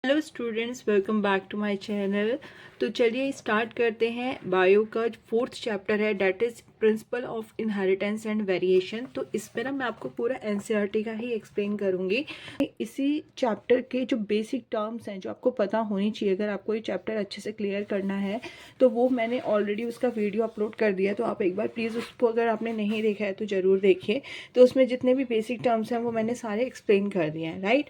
Hello students, welcome back to my channel. तो चलिए start करते हैं। बायो का फोर्थ चैप्टर है, that is principle of inheritance and variation. तो इसमें ना मैं आपको पूरा एनसीईआरटी का ही एक्सप्लेन करूँगी। इसी चैप्टर के जो बेसिक टर्म्स हैं जो आपको पता होनी चाहिए अगर आपको ये चैप्टर अच्छे से क्लियर करना है, तो वो मैंने ऑलरेडी उसका वीडियो अपलोड कर दिया है। तो आप एक बार प्लीज़ उसको अगर आपने नहीं देखा है तो ज़रूर देखिए। तो उसमें जितने भी बेसिक टर्म्स हैं वो मैंने सारे एक्सप्लेन कर दिए हैं, राइट।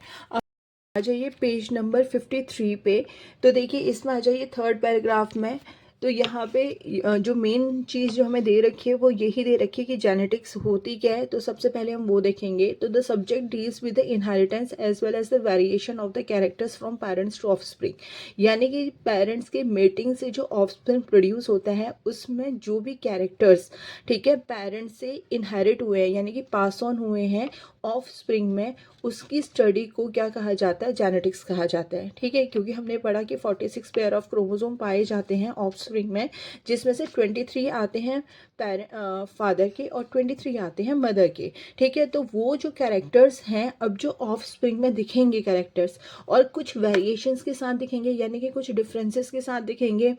आ जाइए पेज नंबर 53 पे। तो देखिए इसमें आ जाइए थर्ड पैराग्राफ में। तो यहाँ पे जो मेन चीज़ जो हमें दे रखी है वो यही दे रखी है कि जेनेटिक्स होती क्या है। तो सबसे पहले हम वो देखेंगे। तो the subject deals with the inheritance as well as the variation of the characters from parents to offspring. यानी कि पेरेंट्स के मेटिंग से जो ऑफस्प्रिंग प्रोड्यूस होता है उसमें जो भी कैरेक्टर्स, ठीक है, पेरेंट्स से इनहेरिट हुए हैं यानी कि पास ऑन हुए हैं ऑफ स्प्रिंग में, उसकी स्टडी को क्या कहा जाता है? जेनेटिक्स कहा जाता है, ठीक है। क्योंकि हमने पढ़ा कि 46 पेयर ऑफ क्रोमोसोम पाए जाते हैं ऑफ स्प्रिंग में, जिसमें से 23 आते हैं फादर के और 23 आते हैं मदर के, ठीक है। तो वो जो कैरेक्टर्स हैं अब जो ऑफ स्प्रिंग में दिखेंगे कैरेक्टर्स, और कुछ वेरिएशंस के साथ दिखेंगे यानी कि कुछ डिफरेंसेस के साथ दिखेंगे,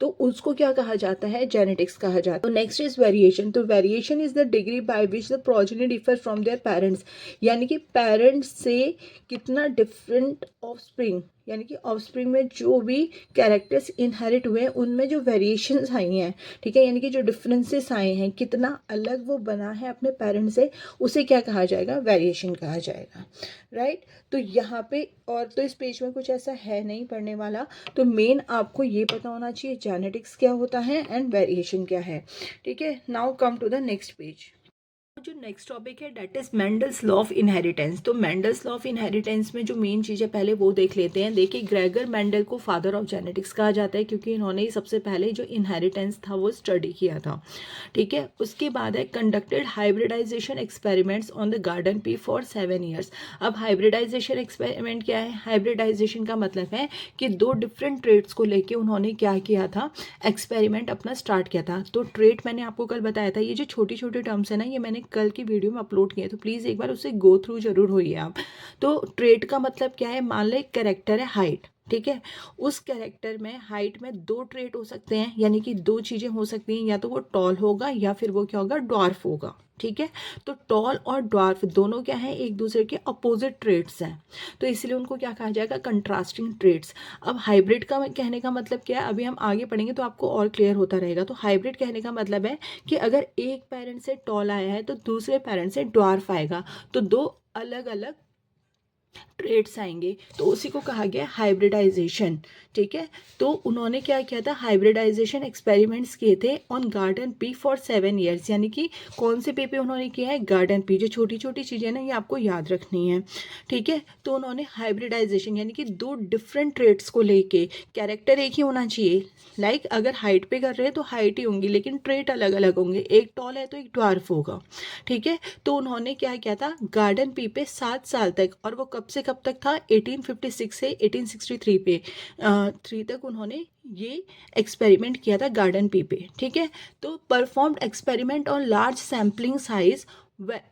तो उसको क्या कहा जाता है? जेनेटिक्स कहा जाता है। तो नेक्स्ट इज वेरिएशन। तो variation is the degree by which the progeny differ from their parents. यानी कि पेरेंट्स से कितना डिफरेंट ऑफस्प्रिंग, यानी कि ऑफस्प्रिंग में जो भी कैरेक्टर्स इनहेरिट हुए हैं उनमें जो वेरिएशंस आई हैं, ठीक है, यानी कि जो डिफरेंसेस आए हैं, कितना अलग वो बना है अपने पेरेंट्स से, उसे क्या कहा जाएगा? वेरिएशन कहा जाएगा, राइट। तो यहाँ पे और तो इस पेज में कुछ ऐसा है नहीं पढ़ने वाला। तो मेन आपको ये पता होना चाहिए जेनेटिक्स क्या होता है एंड वेरिएशन क्या है, ठीक है। Now come to the next page. जो नेक्स्ट टॉपिक है that is Mendel's law of inheritance. तो मेंडल्स लॉ ऑफ इनहेरिटेंस में जो मेन चीज़ है पहले वो देख लेते हैं। देखिए ग्रेगर मेंडल को फादर ऑफ जेनेटिक्स कहा जाता है क्योंकि इन्होंने ही सबसे पहले जो इनहेरिटेंस था वो स्टडी किया था, ठीक है। उसके बाद है conducted hybridization experiments on the garden pea for 7 years. अब हाइब्रिडाइजेशन एक्सपेरिमेंट क्या है? हाइब्रिडाइजेशन का मतलब है कि दो डिफरेंट ट्रेड्स को लेके उन्होंने क्या किया था? एक्सपेरिमेंट अपना स्टार्ट किया था। तो ट्रेड मैंने आपको कल बताया था, ये जो छोटी छोटी टर्म्स है ना, ये मैंने कल की वीडियो में अपलोड किया है, तो प्लीज़ एक बार उसे गो थ्रू जरूर होइए आप। तो ट्रेड का मतलब क्या है? मान लो एक कैरेक्टर है हाइट, ठीक है। उस कैरेक्टर में हाइट में दो ट्रेट हो सकते हैं, यानी कि दो चीज़ें हो सकती हैं, या तो वो टॉल होगा या फिर वो क्या होगा? ड्वार्फ होगा, ठीक है। तो टॉल और ड्वार्फ दोनों क्या है? एक दूसरे के अपोजिट ट्रेट्स हैं, तो इसलिए उनको क्या कहा जाएगा? Contrasting traits. अब हाइब्रिड का कहने का मतलब क्या है? अभी हम आगे पढ़ेंगे तो आपको और क्लियर होता रहेगा। तो हाइब्रिड कहने का मतलब है कि अगर एक पेरेंट से टॉल आया है तो दूसरे पेरेंट से ड्वार्फ आएगा, तो दो अलग अलग ट्रेड्स आएंगे, तो उसी को कहा गया हाइब्रिडाइजेशन, ठीक है। तो उन्होंने क्या किया था? हाइब्रिडाइजेशन एक्सपेरिमेंट्स किए थे on garden pea for 7 years. यानी कि कौन से पे उन्होंने किया है? Garden pea. जो छोटी छोटी चीज़ें ना ये आपको याद रखनी है, ठीक है। तो उन्होंने हाइब्रिडाइजेशन यानी कि दो डिफरेंट ट्रेड्स को लेके, कैरेक्टर एक ही होना चाहिए, लाइक अगर हाइट पे कर रहे हैं तो हाइट ही होंगी लेकिन ट्रेट अलग अलग होंगे, एक टॉल है तो एक ड्वार्फ होगा, ठीक है। तो उन्होंने क्या किया था? गार्डन पी पे 7 साल तक, और वो कब से कब तक था? 1856 से 1863 पे 3 तक उन्होंने ये एक्सपेरिमेंट किया था गार्डन पी पे, ठीक है। तो performed experiment on large sampling size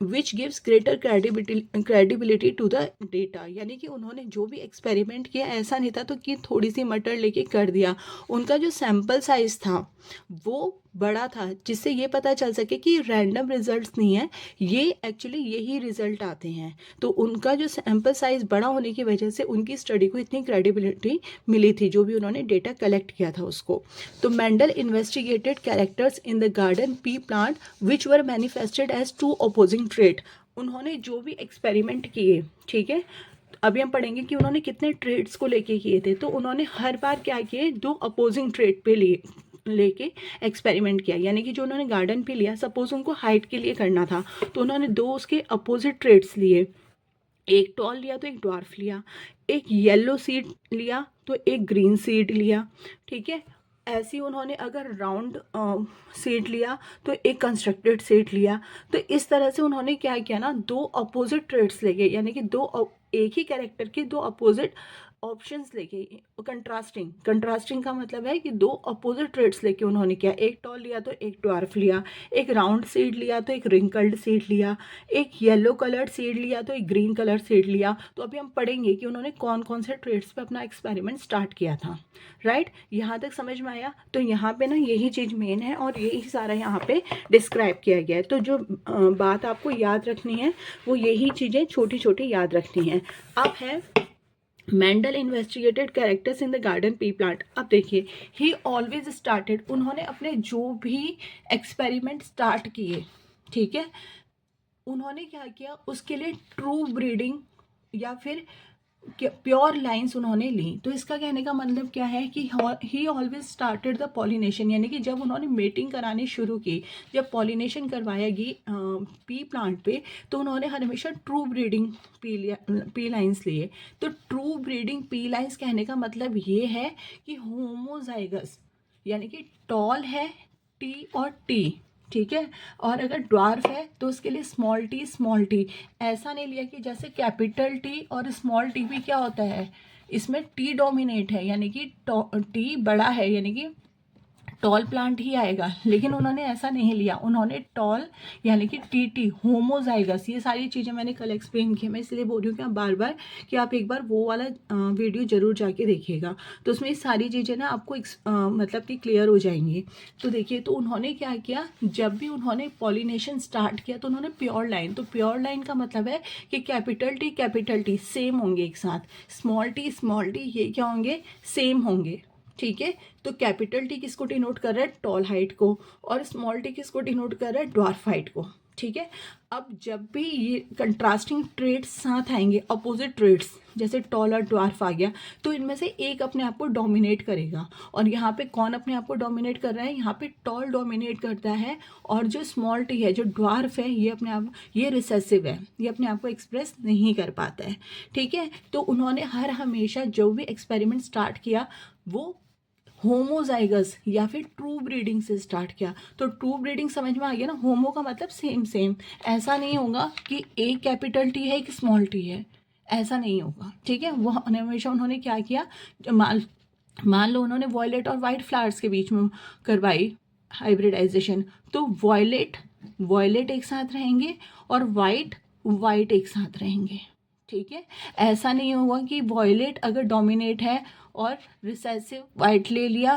which gives greater credibility to the data. यानी कि उन्होंने जो भी एक्सपेरिमेंट किया ऐसा नहीं था तो कि थोड़ी सी मटर लेके कर दिया। उनका जो सैम्पल साइज था वो बड़ा था, जिससे ये पता चल सके कि रैंडम रिजल्ट्स नहीं है, ये एक्चुअली यही रिजल्ट आते हैं। तो उनका जो सैम्पल साइज बड़ा होने की वजह से उनकी स्टडी को इतनी क्रेडिबिलिटी मिली थी, जो भी उन्होंने डेटा कलेक्ट किया था उसको। तो Mendel investigated characters in the garden pea plant which were manifested as two opposing trait. उन्होंने जो भी एक्सपेरिमेंट किए, ठीक है, अभी हम पढ़ेंगे कि उन्होंने कितने ट्रेड्स को लेके किए थे। तो उन्होंने हर बार क्या किए? दो अपोजिंग ट्रेड पे लिए लेके एक्सपेरिमेंट किया। यानी कि जो उन्होंने गार्डन पे लिया, सपोज उनको हाइट के लिए करना था तो उन्होंने दो उसके अपोजिट ट्रेड्स लिए, एक टॉल लिया तो एक ड्वार्फ लिया, एक येलो सीड लिया तो एक ग्रीन सीड लिया, ठीक है। ऐसे ही उन्होंने अगर राउंड सीड लिया तो एक कंस्ट्रक्टेड सीड लिया। तो इस तरह से उन्होंने क्या किया ना, दो अपोजिट ट्रेड्स ले गए, यानी कि एक ही कैरेक्टर के दो अपोजिट ऑप्शंस लेके, कंट्रास्टिंग का मतलब है कि दो अपोजिट ट्रेड्स लेके उन्होंने किया, एक टॉल लिया तो एक ड्वार्फ लिया, एक राउंड सीड लिया तो एक रिंकल्ड सीड लिया, एक येलो कलर्ड सीड लिया तो एक ग्रीन कलर सीड लिया। तो अभी हम पढ़ेंगे कि उन्होंने कौन कौन से ट्रेड्स पे अपना एक्सपेरिमेंट स्टार्ट किया था। राइट, यहाँ तक समझ में आया? तो यहाँ पे ना यही चीज़ मेन है और यही सारा यहाँ पे डिस्क्राइब किया गया है। तो जो बात आपको याद रखनी है वो यही चीज़ें छोटी छोटी याद रखनी है। अब है Mendel investigated characters in the garden pea plant. अब देखिए, ही ऑलवेज स्टार्टेड, उन्होंने अपने जो भी एक्सपेरिमेंट स्टार्ट किए, ठीक है, उन्होंने क्या किया, उसके लिए ट्रू ब्रीडिंग या फिर प्योर लाइंस उन्होंने ली। तो इसका कहने का मतलब क्या है कि ही ऑलवेज स्टार्टेड द पॉलिनेशन, यानी कि जब उन्होंने मेटिंग करानी शुरू की, जब पॉलिनेशन करवाया गई पी प्लांट पे, तो उन्होंने हमेशा ट्रू ब्रीडिंग पी लाइंस लिए। तो ट्रू ब्रीडिंग पी लाइंस कहने का मतलब ये है कि होमोजाइगस, यानी कि टॉल है टी और टी, ठीक है, और अगर ड्वार्फ है तो उसके लिए स्मॉल टी। ऐसा नहीं लिया कि जैसे कैपिटल टी और स्मॉल टी भी क्या होता है, इसमें टी डोमिनेट है, यानी कि टी बड़ा है, यानी कि टॉल प्लांट ही आएगा। लेकिन उन्होंने ऐसा नहीं लिया, उन्होंने टॉल यानी कि टी होमोजाइगस, ये सारी चीज़ें मैंने कल एक्सप्लेन की। मैं इसलिए बोल रही हूँ कि आप बार बार कि आप एक बार वो वाला वीडियो ज़रूर जाके देखिएगा, तो उसमें ये सारी चीज़ें ना आपको मतलब कि क्लियर हो जाएंगी। तो देखिए, तो उन्होंने क्या किया, जब भी उन्होंने पॉलिनेशन स्टार्ट किया तो उन्होंने प्योर लाइन, तो प्योर लाइन का मतलब है कि कैपिटल टी सेम होंगे एक साथ, स्मॉल टी ये क्या होंगे, सेम होंगे, ठीक है। तो कैपिटल टी किसको डिनोट कर रहा है, टॉल हाइट को, और स्मॉल टी किसको डिनोट कर रहा है, ड्वार्फ हाइट को, ठीक है। अब जब भी ये कंट्रास्टिंग ट्रेड्स साथ आएंगे, अपोजिट ट्रेड्स, जैसे टॉल और ड्वार्फ आ गया, तो इनमें से एक अपने आप को डोमिनेट करेगा। और यहाँ पे कौन अपने आप को डोमिनेट कर रहा है, यहाँ पे टॉल डोमिनेट करता है, और जो स्मॉल टी है, जो ड्वार्फ है, ये अपने आप, ये रिसेसिव है, ये अपने आप को एक्सप्रेस नहीं कर पाता है, ठीक है। तो उन्होंने हर हमेशा जो भी एक्सपेरिमेंट स्टार्ट किया वो होमोजाइगस या फिर ट्रू ब्रीडिंग से स्टार्ट किया। तो ट्रू ब्रीडिंग समझ में आ गया ना, होमो का मतलब सेम। ऐसा नहीं होगा कि एक कैपिटल टी है एक स्मॉल टी है, ऐसा नहीं होगा, ठीक है। वो हमेशा उन्होंने क्या किया, मान लो उन्होंने वॉयलेट और वाइट फ्लावर्स के बीच में करवाई हाइब्रिडाइजेशन, तो वॉयलेट एक साथ रहेंगे और वाइट एक साथ रहेंगे, ठीक है। ऐसा नहीं होगा कि वॉयलेट अगर डोमिनेट है और रिसेसिव वाइट ले लिया,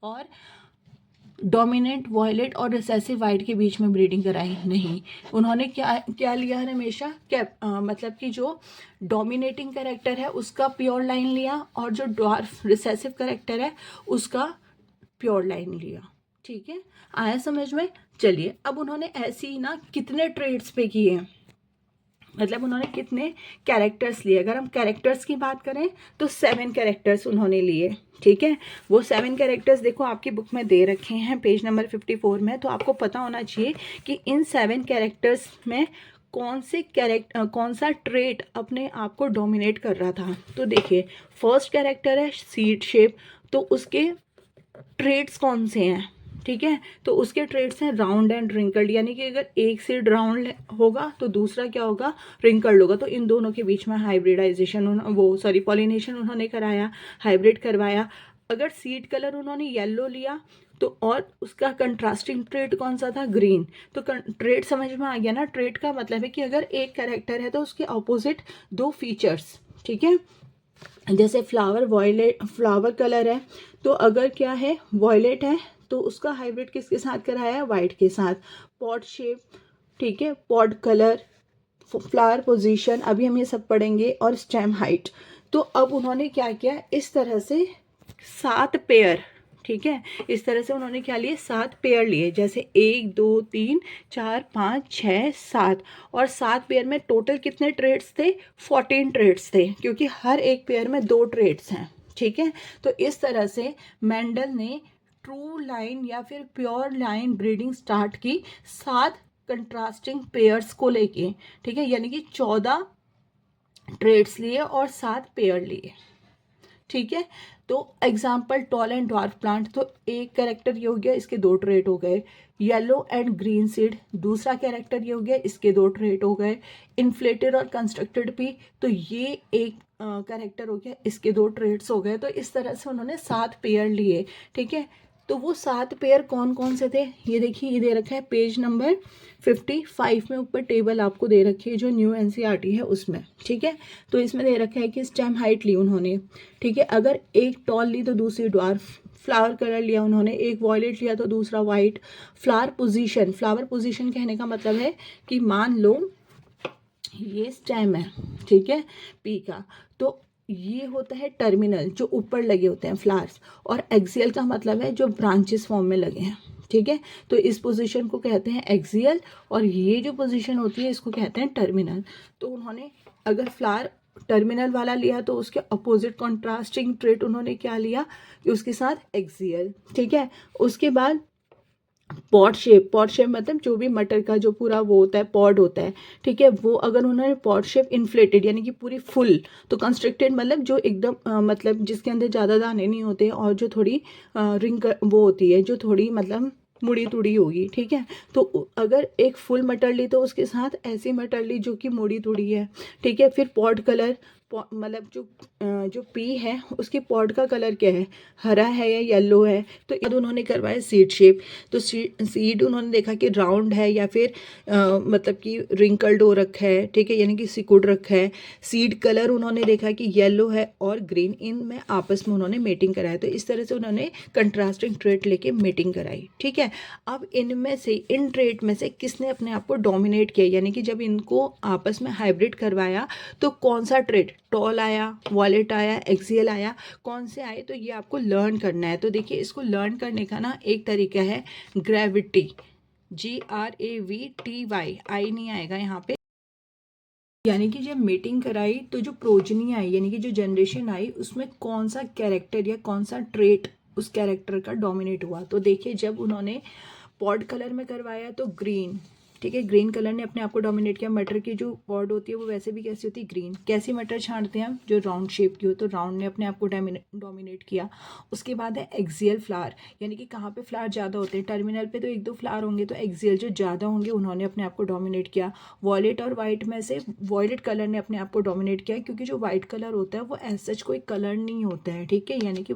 और डोमिनेंट वॉयलेट और रिसेसिव वाइट के बीच में ब्रीडिंग कराई, नहीं। उन्होंने क्या लिया है हमेशा, मतलब कि जो डोमिनेटिंग कैरेक्टर है उसका प्योर लाइन लिया, और जो ड्वार्फ रिसेसिव कैरेक्टर है उसका प्योर लाइन लिया, ठीक है। आया समझ में? चलिए, अब उन्होंने ऐसी ही ना कितने ट्रेड्स पे किए, मतलब उन्होंने कितने कैरेक्टर्स लिए। अगर हम कैरेक्टर्स की बात करें तो 7 कैरेक्टर्स उन्होंने लिए, ठीक है। वो 7 कैरेक्टर्स देखो आपकी बुक में दे रखे हैं पेज नंबर 54 में। तो आपको पता होना चाहिए कि इन 7 कैरेक्टर्स में कौन सा ट्रेट अपने आप को डोमिनेट कर रहा था। तो देखिए, फर्स्ट कैरेक्टर है सीड शेप, तो उसके ट्रेट्स कौन से हैं, ठीक है। तो उसके ट्रेड्स हैं राउंड एंड रिंकल्ड, यानी कि अगर एक सीड राउंड होगा तो दूसरा क्या होगा, रिंकल्ड होगा। तो इन दोनों के बीच में हाइब्रिडाइजेशन पॉलिनेशन उन्होंने कराया, हाइब्रिड करवाया। अगर सीड कलर उन्होंने येलो लिया तो, और उसका कंट्रास्टिंग ट्रेट कौन सा था, ग्रीन। तो ट्रेट समझ में आ गया ना, ट्रेट का मतलब है कि अगर एक कैरेक्टर है तो उसके ऑपोजिट 2 फीचर्स, ठीक है। जैसे फ्लावर कलर है, तो अगर क्या है, वॉयलेट है, तो उसका हाइब्रिड किसके साथ कराया है, वाइट के साथ। पॉट शेप, ठीक है, पॉट कलर, फ्लावर पोजीशन, अभी हम ये सब पढ़ेंगे, और स्टेम हाइट। तो अब उन्होंने क्या किया, इस तरह से 7 पेयर, ठीक है, इस तरह से उन्होंने क्या लिए, 7 पेयर लिए। जैसे 1 2 3 4 5 6 7, और 7 पेयर में टोटल कितने ट्रेड्स थे, 14 ट्रेड्स थे, क्योंकि हर एक पेयर में 2 ट्रेड्स हैं, ठीक है। तो इस तरह से मेंडल ने ट्रू लाइन या फिर प्योर लाइन ब्रीडिंग स्टार्ट की 7 कंट्रास्टिंग पेयर्स को लेके, ठीक है, यानी कि 14 ट्रेड्स लिए और 7 पेयर लिए, ठीक है। तो example tall and dwarf plant, तो एक कैरेक्टर ये हो गया, इसके दो ट्रेट हो गए। येलो एंड ग्रीन सीड, दूसरा कैरेक्टर ये हो गया, इसके दो ट्रेट हो गए। इन्फ्लेटेड और कंस्ट्रक्टेड पी, तो ये एक कैरेक्टर हो गया, इसके दो ट्रेट्स हो गए। तो इस तरह से उन्होंने 7 पेयर लिए, ठीक है। तो वो 7 पेयर कौन कौन से थे, ये देखिए, ये दे रखा है पेज नंबर 55 में, ऊपर टेबल आपको दे रखी है जो न्यू एनसीईआरटी है उसमें, ठीक है। तो इसमें दे रखा है कि स्टेम हाइट ली उन्होंने, ठीक है। अगर एक टॉल ली तो दूसरी ड्वार्फ, फ्लावर कलर लिया उन्होंने, एक वॉयलेट लिया तो दूसरा वाइट। फ्लावर पोजीशन कहने का मतलब है कि मान लो ये स्टेम है, ठीक है, पी का, तो ये होता है टर्मिनल जो ऊपर लगे होते हैं फ्लावर्स, और एक्सियल का मतलब है जो ब्रांचेस फॉर्म में लगे हैं, ठीक है। तो इस पोजीशन को कहते हैं एक्सियल, और ये जो पोजीशन होती है इसको कहते हैं टर्मिनल। तो उन्होंने अगर फ्लावर टर्मिनल वाला लिया तो उसके अपोजिट कॉन्ट्रास्टिंग ट्रेट उन्होंने क्या लिया कि उसके साथ एक्सियल, ठीक है। उसके बाद पॉट शेप मतलब जो भी मटर का जो पूरा वो होता है पॉड होता है, ठीक है, वो अगर उन्होंने पॉट शेप इन्फ्लेटेड यानी कि पूरी फुल, तो कंस्ट्रक्टेड मतलब जो एकदम मतलब जिसके अंदर ज़्यादा दाने नहीं होते और जो थोड़ी रिंग वो होती है जो थोड़ी मतलब मुड़ी तुड़ी होगी, ठीक है। तो अगर एक फुल मटर ली तो उसके साथ ऐसी मटर ली जो कि मुड़ी तुड़ी है, ठीक है। फिर पॉड कलर, मतलब जो पी है उसकी पॉड का कलर क्या है, हरा है या येलो है। तो ये उन्होंने करवाया सीड शेप, तो सीड उन्होंने देखा कि राउंड है या फिर मतलब कि रिंकल्ड हो रखा है, ठीक है, यानी कि सिकुड़ रखा है। सीड कलर उन्होंने देखा कि येलो है और ग्रीन, इनमें आपस में उन्होंने मेटिंग कराया। तो इस तरह से उन्होंने कंट्रास्टिंग ट्रेट लेके मेटिंग कराई, ठीक है। अब इनमें से, इन ट्रेट में से किसने अपने आप को डोमिनेट किया, यानी कि जब इनको आपस में हाइब्रिड करवाया तो कौन सा ट्रेट, टॉल आया, वॉलेट आया, एक्सियल आया, कौन से आए, तो ये आपको लर्न करना है। तो देखिए, इसको लर्न करने का ना एक तरीका है ग्रेविटी, GRAVTY, आई नहीं आएगा यहाँ पे, यानी कि जब मीटिंग कराई तो जो प्रोजनी आई यानी कि जो जनरेशन आई उसमें कौन सा कैरेक्टर या कौन सा ट्रेट उस कैरेक्टर का डोमिनेट हुआ। तो देखिए, जब उन्होंने पॉड कलर में करवाया तो ग्रीन, ठीक है, ग्रीन कलर ने अपने आप को डोमिनेट किया। मटर की जो पॉड होती है वो वैसे भी कैसी होती है, ग्रीन। कैसी मटर छांटते हैं हम, जो राउंड शेप की हो, तो राउंड ने अपने आप को डोमिनेट किया। उसके बाद है एक्सियल फ्लावर, यानी कि कहाँ पे फ्लावर ज़्यादा होते हैं, टर्मिनल पे तो 1-2 फ्लावर होंगे, तो एक्सियल जो ज़्यादा होंगे उन्होंने अपने आप को डोमिनेट किया। वॉयलेट और वाइट में से वॉयलेट कलर ने अपने आप को डोमिनेट किया, क्योंकि जो वाइट कलर होता है वो एज सच कोई कलर नहीं होता है, ठीक है, यानी कि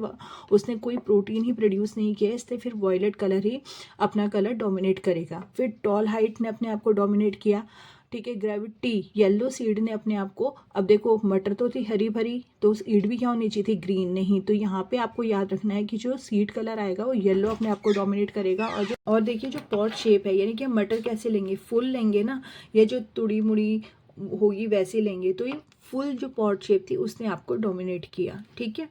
उसने कोई प्रोटीन ही प्रोड्यूस नहीं किया, इसलिए फिर वॉयलेट कलर ही अपना कलर डोमिनेट करेगा। फिर टॉल हाइट ने अपने आप को डोमिनेट किया, ठीक है। ग्रेविटी, येलो सीड ने अपने आप को, अब देखो मटर तो थी हरी भरी, तो सीड भी क्या होनी चाहिए थी, ग्रीन, नहीं। तो यहाँ पे आपको याद रखना है कि जो सीड कलर आएगा वो येलो अपने आप को डोमिनेट करेगा। और देखिए, जो पॉट शेप है यानी कि हम मटर कैसे लेंगे, फुल लेंगे ना, ये जो तुड़ी मुड़ी होगी वैसे लेंगे, तो ये फुल जो पॉट शेप थी उसने आपको डोमिनेट किया, ठीक है।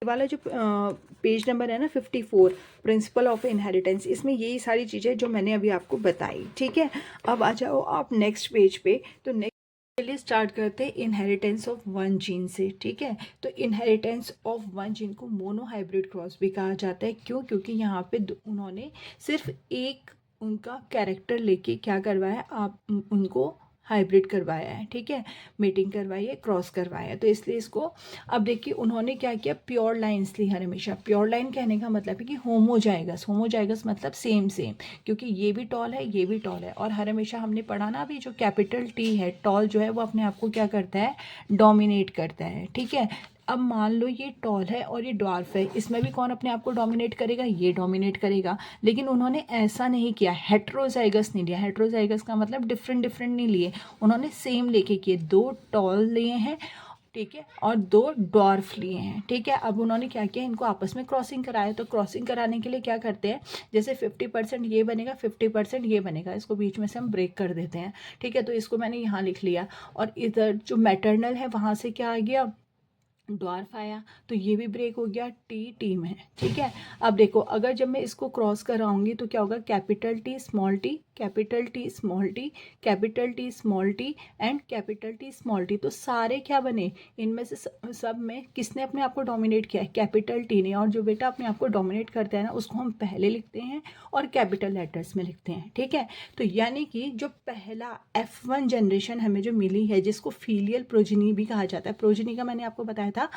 वाला जो पेज नंबर है ना 54, प्रिंसिपल ऑफ इनहेरिटेंस, इसमें यही सारी चीज़ें जो मैंने अभी आपको बताई, ठीक है। अब आ जाओ आप नेक्स्ट पेज पे। तो नेक्स्ट चलिए स्टार्ट करते हैं इनहेरिटेंस ऑफ वन जीन से, ठीक है। तो इनहेरिटेंस ऑफ वन जीन को मोनोहाइब्रिड क्रॉस भी कहा जाता है। क्यों, क्योंकि यहाँ पे उन्होंने सिर्फ एक उनका कैरेक्टर लेके क्या करवाया, आप उनको हाइब्रिड करवाया है, ठीक है, मीटिंग करवाई है, क्रॉस करवाया है, तो इसलिए इसको। अब देखिए, उन्होंने क्या किया, प्योर लाइन्स ली हर हमेशा। प्योर लाइन कहने का मतलब है कि होमोजाइगस मतलब सेम, क्योंकि ये भी टॉल है, ये भी टॉल है। और हर हमेशा हमने पढ़ा ना अभी, जो कैपिटल टी है, टॉल जो है वो अपने आप को क्या करता है, डोमिनेट करता है, ठीक है। अब मान लो ये टॉल है और ये ड्वार्फ है, इसमें भी कौन अपने आप को डोमिनेट करेगा, ये डोमिनेट करेगा। लेकिन उन्होंने ऐसा नहीं किया, हेट्रोजाइगस नहीं लिया। हेट्रोजाइगस का मतलब डिफरेंट नहीं लिए, उन्होंने सेम लेके किए। 2 टॉल लिए हैं, ठीक है, और 2 डॉर्फ लिए हैं, ठीक है। अब उन्होंने क्या किया, इनको आपस में क्रॉसिंग कराया। तो क्रॉसिंग कराने के लिए क्या करते हैं, जैसे 50% ये बनेगा, 50% ये बनेगा, इसको बीच में से हम ब्रेक कर देते हैं, ठीक है। तो इसको मैंने यहाँ लिख लिया, और इधर जो मैटरनल है वहाँ से क्या आ गया, ड्वार्फ आया, तो ये भी ब्रेक हो गया, टी में, ठीक है। अब देखो, अगर जब मैं इसको क्रॉस कराऊंगी तो क्या होगा, capital T small T, capital T small T, capital T small T and capital T small T. तो सारे क्या बने, इनमें से सब में किसने अपने आप को डोमिनेट किया है, कैपिटल टी ने। और जो बेटा अपने आप को डोमिनेट करता है ना, उसको हम पहले लिखते हैं और कैपिटल लेटर्स में लिखते हैं, ठीक है। तो यानी कि जो पहला F1 जनरेशन हमें जो मिली है, जिसको फीलियल प्रोजनी भी कहा जाता है, प्रोजनी का मैंने आपको बताया था था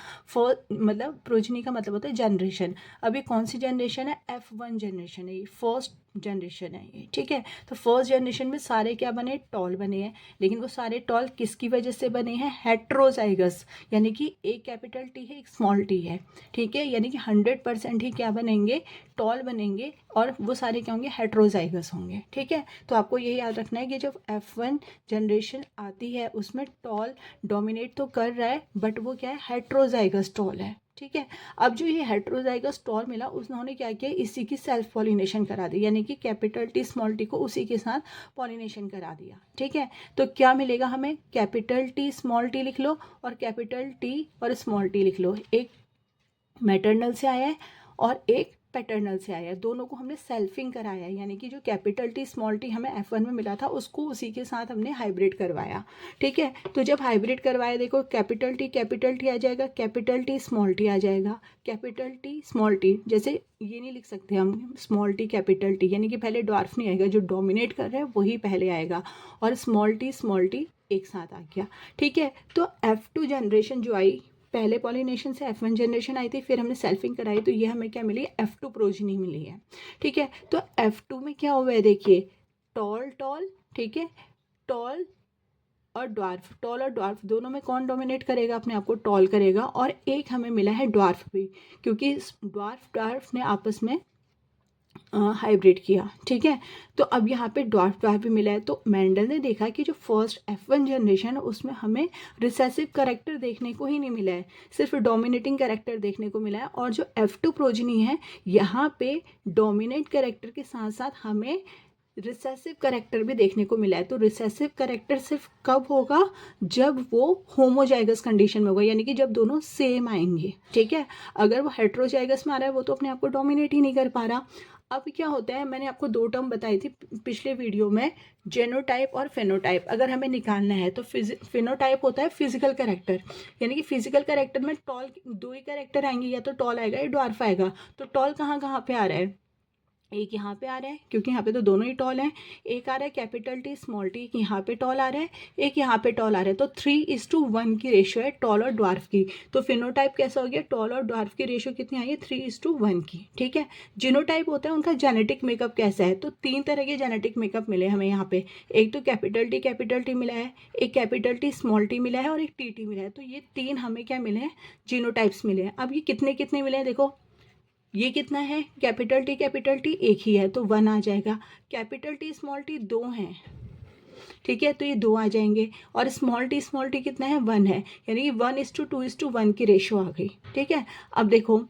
मतलब प्रोजनी का मतलब होता है जनरेशन। अब ये कौन सी जनरेशन है, F1 जनरेशन है, ये फर्स्ट जनरेशन है ये, ठीक है। तो फर्स्ट जनरेशन में सारे क्या बने, टॉल बने हैं, लेकिन वो सारे टॉल किसकी वजह से बने हैं, हेट्रोजाइगस, यानी कि एक कैपिटल टी है एक स्मॉल टी है, ठीक है। यानी कि 100% ही क्या बनेंगे, टॉल बनेंगे, और वो सारे क्या होंगे, हेट्रोजाइगस होंगे, ठीक है। तो आपको ये याद रखना है कि जब F1 जनरेशन आती है उसमें टॉल डोमिनेट तो कर रहा है, बट वो क्या है, हेट्रोजाइगस टॉल है, ठीक है। अब जो ये हेट्रोजाइगस टॉल मिला, उन्होंने क्या किया, इसी की सेल्फ पॉलिनेशन करा दी, यानी कि कैपिटल टी स्मॉल टी को उसी के साथ पॉलिनेशन करा दिया, ठीक है। तो क्या मिलेगा हमें, कैपिटल टी स्मॉल टी लिख लो, और कैपिटल टी और स्मॉल टी लिख लो, एक मैटरनल से आया है और एक पैटर्नल से आया है, दोनों को हमने सेल्फिंग कराया है, यानी कि जो कैपिटल टी स्मॉल टी हमें F1 में मिला था उसको उसी के साथ हमने हाइब्रिड करवाया, ठीक है। तो जब हाइब्रिड करवाया, देखो कैपिटल टी आ जाएगा, कैपिटल टी स्मॉल टी आ जाएगा, कैपिटल टी स्मॉल टी, जैसे ये नहीं लिख सकते हम स्मॉल टी कैपिटल टी, यानी कि पहले ड्वार्फ नहीं आएगा, जो डोमिनेट कर रहा है वही पहले आएगा, और स्मॉल टी एक साथ आ गया, ठीक है। तो F2 जनरेशन जो आई, पहले पॉलिनेशन से F1 जनरेशन आई थी, फिर हमने सेल्फिंग कराई, तो ये हमें क्या मिली, F2 प्रोजनी मिली है, ठीक है। तो F2 में क्या हुआ है, देखिए टॉल, ठीक है, टॉल और ड्वार्फ दोनों में कौन डोमिनेट करेगा, अपने आप को टॉल करेगा, और एक हमें मिला है ड्वार्फ भी, क्योंकि ड्वार्फ ने आपस में हाइब्रिड किया, ठीक है। तो अब यहाँ पे ड्वार्फ भी मिला है। तो मेंडल ने देखा कि जो फर्स्ट F1 जनरेशन है उसमें हमें रिसेसिव कैरेक्टर देखने को ही नहीं मिला है, सिर्फ डोमिनेटिंग कैरेक्टर देखने को मिला है, और जो F2 प्रोजनी है यहाँ पे डोमिनेट कैरेक्टर के साथ साथ हमें रिसेसिव कैरेक्टर भी देखने को मिला है। तो रिसेसिव कैरेक्टर सिर्फ कब होगा, जब वो होमोजाइगस कंडीशन में होगा, यानी कि जब दोनों सेम आएंगे, ठीक है। अगर वो हेट्रोजाइगस में आ रहा है, वो तो अपने आप को डोमिनेट ही नहीं कर पा रहा। अब क्या होता है, मैंने आपको 2 टर्म बताई थी पिछले वीडियो में, जेनोटाइप और फेनोटाइप। अगर हमें निकालना है तो फेनोटाइप होता है फिजिकल कैरेक्टर, यानी कि फिजिकल कैरेक्टर में टॉल 2 ही कैरेक्टर आएंगे, या तो टॉल आएगा या ड्वार्फ आएगा। तो टॉल कहाँ पे आ रहा है, एक यहाँ पे आ रहा है, क्योंकि यहाँ पे तो दोनों ही टॉल हैं, एक आ रहा है कैपिटल टी स्मॉल टी, यहाँ पे टॉल आ रहा है, एक यहाँ पे टॉल आ रहा है। तो 3:1 की रेशियो है टॉल और ड्वार्फ की। तो फिनोटाइप कैसा हो गया, टॉल और ड्वार्फ की रेशियो कितनी आई है, 3:1 की, ठीक है। जिनोटाइप होता है उनका जेनेटिक मेकअप कैसा है, तो 3 तरह के जेनेटिक मेकअप मिले हमें यहाँ पे, एक तो कैपिटल टी मिला है, एक कैपिटल टी स्मॉल टी मिला है, और एक टी मिला है। तो ये 3 हमें क्या मिले हैं, जीनोटाइप्स मिले हैं। अब ये कितने मिले हैं, देखो ये कितना है, कैपिटल टी एक ही है तो 1 आ जाएगा, कैपिटल टी स्मॉल टी 2 हैं, ठीक है, तो ये 2 आ जाएंगे, और स्मॉल टी कितना है, 1 है, यानी कि 1:2:1 की रेशियो आ गई, ठीक है। अब देखो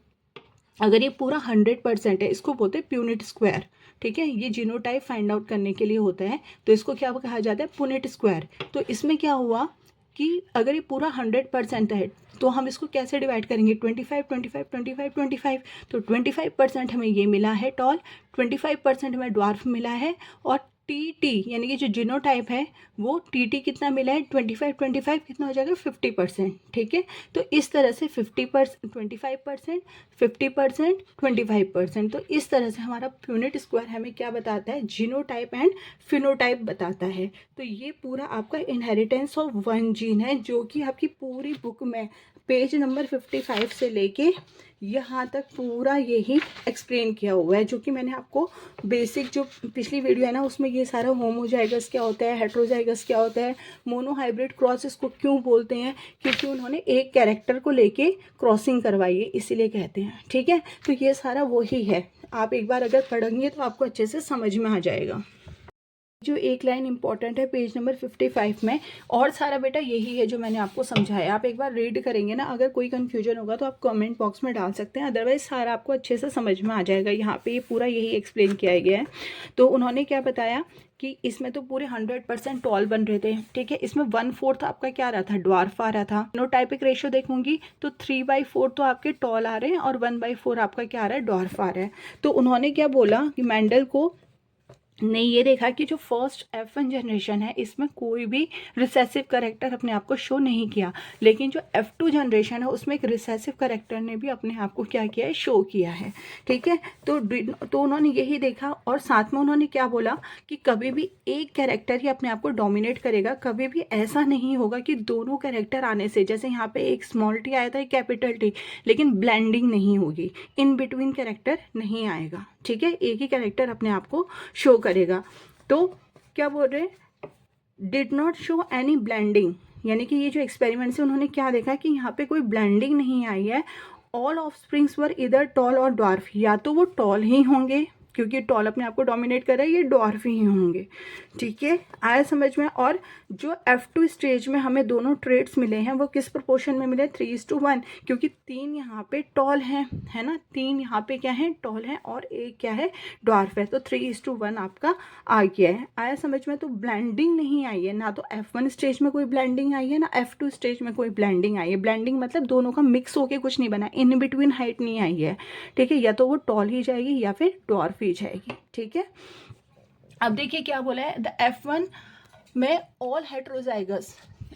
अगर ये पूरा 100% है, इसको बोलते हैं प्यूनिट स्क्वायर, ठीक है। ये जीनोटाइप फाइंड आउट करने के लिए होता है, तो इसको क्या कहा जाता है, पुनेट स्क्वायर। तो इसमें क्या हुआ कि अगर ये पूरा 100% है तो हम इसको कैसे डिवाइड करेंगे, 25 तो 25% हमें ये मिला है टॉल, 25% हमें ड्वार्फ मिला है, और टी यानी कि जो जीनोटाइप है वो टी कितना मिला है, 25 कितना हो जाएगा, 50%, ठीक है। तो इस तरह से 50%, 25%, 50%, 25%, तो इस तरह से हमारा प्यूनिट स्क्वायर हमें क्या बताता है, जीनोटाइप एंड फिनोटाइप बताता है। तो ये पूरा आपका इनहेरिटेंस ऑफ 1 जीन है, जो कि आपकी पूरी बुक में पेज नंबर 55 से लेके यहाँ तक पूरा यही एक्सप्लेन किया हुआ है, जो कि मैंने आपको बेसिक जो पिछली वीडियो है ना उसमें ये सारा होमोजाइगस क्या होता है, हेट्रोजाइगस क्या होता है, मोनोहाइब्रिड क्रॉस इसको क्यों बोलते हैं, क्योंकि उन्होंने एक कैरेक्टर को लेके क्रॉसिंग करवाई है इसीलिए कहते हैं, ठीक है। तो ये सारा वही है, आप एक बार अगर पढ़ेंगे तो आपको अच्छे से समझ में आ जाएगा। जो एक लाइन इंपॉर्टेंट है पेज नंबर 55 में, और सारा बेटा यही है जो मैंने आपको समझाया, आप एक बार रीड करेंगे ना, अगर कोई कंफ्यूजन होगा तो आप कमेंट बॉक्स में डाल सकते हैं, अदरवाइज सारा आपको अच्छे से समझ में आ जाएगा। यहाँ पे ये पूरा यही एक्सप्लेन किया गया है। तो उन्होंने क्या बताया कि इसमें तो पूरे 100% टॉल बन रहे थे, ठीक है। इसमें 1/4 आपका क्या आ रहा था, ड्वार्फ आ रहा था। फिनोटाइपिक रेशियो देखूंगी तो 3/4 तो आपके टॉल आ रहे हैं, और 1/4 आपका क्या आ रहा है, ड्वार्फ आ रहा है। तो उन्होंने क्या बोला कि मेंडल को ने ये देखा कि जो फर्स्ट F1 जनरेशन है इसमें कोई भी रिसेसिव करेक्टर अपने आप को शो नहीं किया, लेकिन जो F2 जनरेशन है उसमें एक रिसेसिव करेक्टर ने भी अपने आप को क्या किया है, शो किया है। ठीक है, तो उन्होंने यही देखा और साथ में उन्होंने क्या बोला कि कभी भी एक कैरेक्टर ही अपने आप को डोमिनेट करेगा, कभी भी ऐसा नहीं होगा कि दोनों कैरेक्टर आने से, जैसे यहाँ पे एक स्मॉल टी आया था एक कैपिटल टी, लेकिन ब्लेंडिंग नहीं होगी, इन बिटवीन कैरेक्टर नहीं आएगा। ठीक है, एक ही कैरेक्टर अपने आप को शो करेगा। तो क्या बोल रहे हैं, did not show any blending, यानी कि ये जो एक्सपेरिमेंट से उन्होंने क्या देखा कि यहाँ पे कोई ब्लेंडिंग नहीं आई है। ऑल ऑफ स्प्रिंग्स वर इधर टॉल और डॉर्फ, या तो वो टॉल ही होंगे क्योंकि टॉल अपने आप को डोमिनेट कर रहा है, ये डॉर्फ ही होंगे। ठीक है, आया समझ में। और जो F2 स्टेज में हमें दोनों ट्रेड्स मिले हैं वो किस प्रोपोर्शन में मिले, 3:1, क्योंकि 3 यहाँ पे टॉल हैं, है ना, 3 यहाँ पे क्या है, टॉल है, और एक क्या है, डॉर्फ है, तो 3:1 आपका आ गया है। आया समझ में। तो ब्लेंडिंग नहीं आई है, ना तो F1 स्टेज में कोई ब्लेंडिंग आई है, ना F2 स्टेज में कोई ब्लेंडिंग आई है। ब्लेंडिंग मतलब दोनों का मिक्स होके कुछ नहीं बना, इन बिटवीन हाइट नहीं आई है। ठीक है, या तो वो टॉल ही जाएगी या फिर डॉर्फ ही जाएगी। ठीक है, अब देखिए क्या बोला है, द F1 में ऑल हेट्रोजाइगस,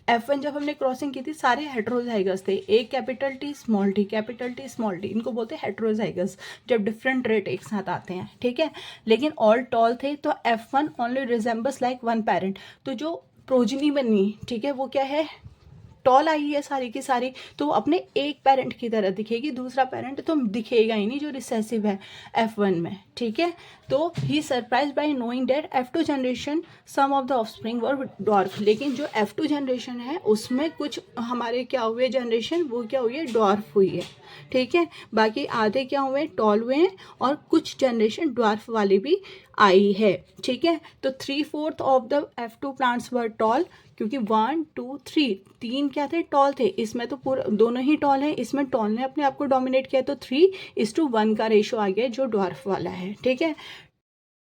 F1 जब हमने क्रॉसिंग की थी सारे हेट्रोजाइगस थे, एक capital T small T, capital T small T, इनको बोलते हैं हेट्रोजाइगस जब डिफरेंट रेट एक साथ आते हैं। ठीक है, लेकिन ऑल टॉल थे, तो F1 only resembles like one parent, तो जो प्रोजनी बनी, ठीक है, वो क्या है, टॉल आई है सारी की सारी, तो वो अपने एक पेरेंट की तरह दिखेगी, दूसरा पेरेंट तो दिखेगा ही नहीं जो रिसेसिव है F1 में। ठीक है, तो he surprise by knowing that F2 generation some of the offspring were dwarf, लेकिन जो F2 जनरेशन है उसमें कुछ हमारे क्या हुए जनरेशन, वो क्या हुई है, डॉर्फ हुई है। ठीक है, बाकी आधे क्या हुए, टॉल हुए हैं, और कुछ जनरेशन डॉर्फ वाली भी आई है। ठीक है, तो 3/4 of the F2 plants were toll, क्योंकि 1 2 3 तीन क्या थे, टॉल थे, इसमें तो पूरा दोनों ही टॉल है, इसमें टॉल ने अपने आप को डोमिनेट किया, तो 3:1 का रेशो आ गया जो डॉर्फ वाला है। ठीक है,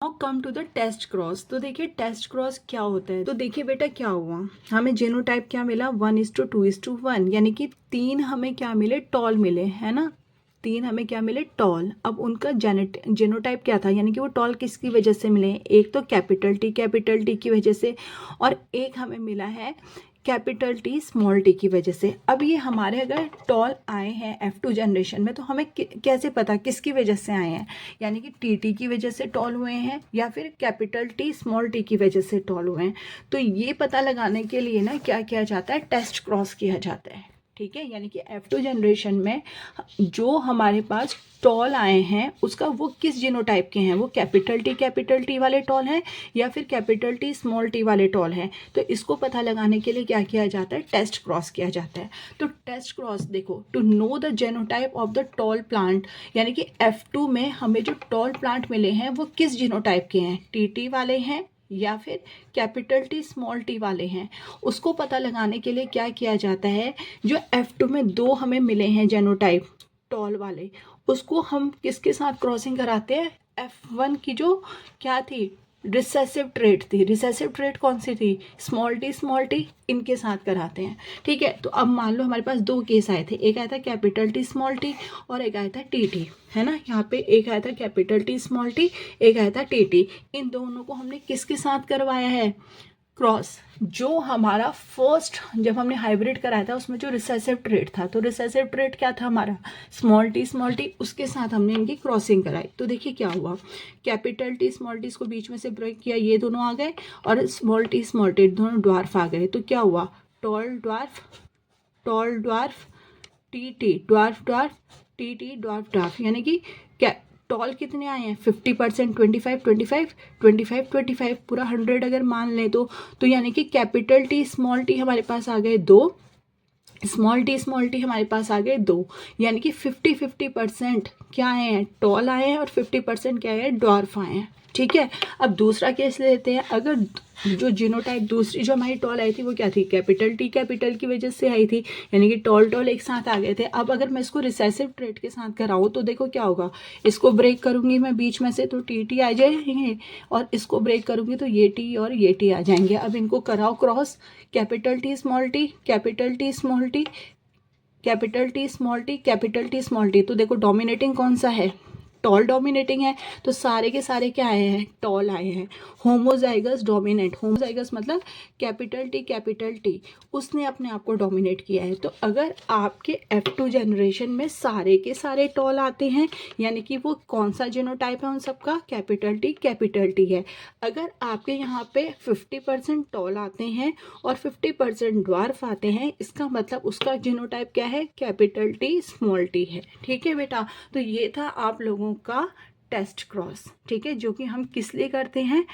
now come to the test cross. तो देखिए टेस्ट क्रॉस क्या होता है, तो देखिए बेटा क्या हुआ, हमें जेनोटाइप क्या मिला, 1:2:1, यानी कि 3 हमें क्या मिले, टॉल मिले, है ना, 3 हमें क्या मिले, टॉल। अब उनका जेनोटाइप क्या था, यानी कि वो टॉल किसकी वजह से मिले, एक तो कैपिटल टी की वजह से, और एक हमें मिला है कैपिटल टी स्मॉल टी की वजह से। अब ये हमारे अगर टॉल आए हैं F2 जनरेशन में, तो हमें कैसे पता किसकी वजह से आए हैं, यानी कि टी की वजह से टॉल हुए हैं या फिर कैपिटल टी स्मॉल टी की वजह से टॉल हुए हैं। तो ये पता लगाने के लिए ना क्या किया जाता है, टेस्ट क्रॉस किया जाता है। ठीक है, यानी कि F2 जनरेशन में जो हमारे पास टॉल आए हैं उसका वो किस जीनोटाइप के हैं, वो कैपिटल टी वाले टॉल हैं या फिर कैपिटल टी स्मॉल टी वाले टॉल हैं। तो इसको पता लगाने के लिए क्या किया जाता है, टेस्ट क्रॉस किया जाता है। तो टेस्ट क्रॉस देखो, to know the genotype of the tall plant, यानी कि F2 में हमें जो टॉल प्लांट मिले हैं वो किस जीनोटाइप के हैं, टी वाले हैं या फिर कैपिटल टी स्मॉल टी वाले हैं। उसको पता लगाने के लिए क्या किया जाता है, जो F2 में 2 हमें मिले हैं जेनोटाइप टॉल वाले, उसको हम किसके साथ क्रॉसिंग कराते हैं, F1 की जो क्या थी, रिसेसिव ट्रेट थी। रिसेसिव ट्रेट कौन सी थी, स्मॉल टी, इनके साथ कराते हैं। ठीक है, तो अब मान लो हमारे पास 2 केस आए थे, एक आया था कैपिटल टी स्मॉल टी और एक आया था टी, है ना, यहाँ पे एक आया था कैपिटल टी स्मॉल टी, एक आया था टी। इन दोनों को हमने किसके साथ करवाया है, क्रॉस। जो हमारा फर्स्ट जब हमने हाइब्रिड कराया था उसमें जो रिसेसिव ट्रेट था, तो रिसेसिव ट्रेट क्या था हमारा, स्मॉल टी, उसके साथ हमने इनकी क्रॉसिंग कराई। तो देखिए क्या हुआ, कैपिटल टी स्मॉल टी इसको बीच में से ब्रेक किया, ये दोनों आ गए, और स्मॉल टी दोनों ड्वार्फ आ गए। तो क्या हुआ, tall dwarf T dwarf T dwarf, यानी कि क्या टॉल कितने आए हैं, 50%, 25 पूरा 100 अगर मान लें तो यानी कि कैपिटल टी स्मॉल टी हमारे पास आ गए 2, स्मॉल टी हमारे पास आ गए 2, यानी कि 50% क्या आए हैं, टॉल आए हैं, और 50% क्या है, डॉर्फ आए हैं। ठीक है, अब दूसरा केस लेते हैं, अगर जो जीनोटाइप दूसरी जो हमारी टॉल आई थी वो क्या थी, कैपिटल की वजह से आई थी, यानी कि टॉल एक साथ आ गए थे। अब अगर मैं इसको रिसेसिव ट्रेट के साथ कराऊँ तो देखो क्या होगा, इसको ब्रेक करूँगी मैं बीच में से तो टी आ जाएंगे, और इसको ब्रेक करूँगी तो ये टी और ये टी आ जाएंगे। अब इनको कराओ cross, capital T small T, तो देखो डोमिनेटिंग कौन सा है, टॉल डोमिनेटिंग है तो सारे के सारे क्या आए हैं, टॉल आए हैं। होमोजाइगस डोमिनेंट, होमोजाइगस मतलब कैपिटल टी, उसने अपने आप को डोमिनेट किया है। तो अगर आपके F2 जनरेशन में सारे के सारे टॉल आते हैं, यानी कि वो कौन सा जीनोटाइप है उन सबका, कैपिटल टी है। अगर आपके यहाँ पे 50% टॉल आते हैं और 50% ड्वार्फ आते हैं, इसका मतलब उसका जीनोटाइप क्या है, कैपिटल टी स्मॉल टी है। ठीक है बेटा, तो ये था आप लोगों का टेस्ट क्रॉस। ठीक है, जो कि हम किस लिए करते हैं,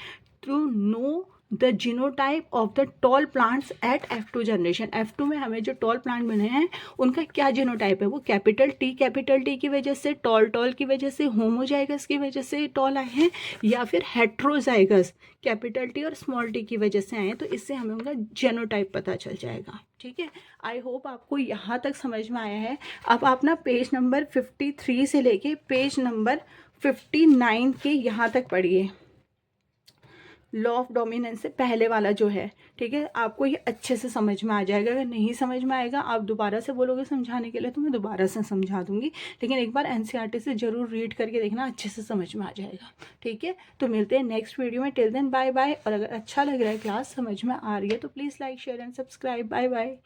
to know the genotype of the tall plants at F2 generation. F2 में हमें जो टॉल प्लांट बने हैं उनका क्या जीनोटाइप है, वो कैपिटल टी की वजह से, टॉल की वजह से, होमोजाइगस की वजह से टॉल आए हैं, या फिर हेट्रोजाइगस कैपिटल टी और स्मॉल टी की वजह से आए हैं। तो इससे हमें उनका जीनोटाइप पता चल जाएगा। ठीक है, आई होप आपको यहाँ तक समझ में आया है। अब आप ना पेज नंबर 53 से लेके पेज नंबर 59 के यहाँ तक पढ़िए, लॉ ऑफ डोमिनेंस से पहले वाला जो है। ठीक है, आपको ये अच्छे से समझ में आ जाएगा। अगर नहीं समझ में आएगा, आप दोबारा से बोलोगे समझाने के लिए तो मैं दोबारा से समझा दूंगी, लेकिन एक बार NCERT से ज़रूर रीड करके देखना, अच्छे से समझ में आ जाएगा। ठीक है, तो मिलते हैं नेक्स्ट वीडियो में। Till then bye bye. और अगर अच्छा लग रहा है, क्लास समझ में आ रही है, तो please like share and subscribe. Bye bye.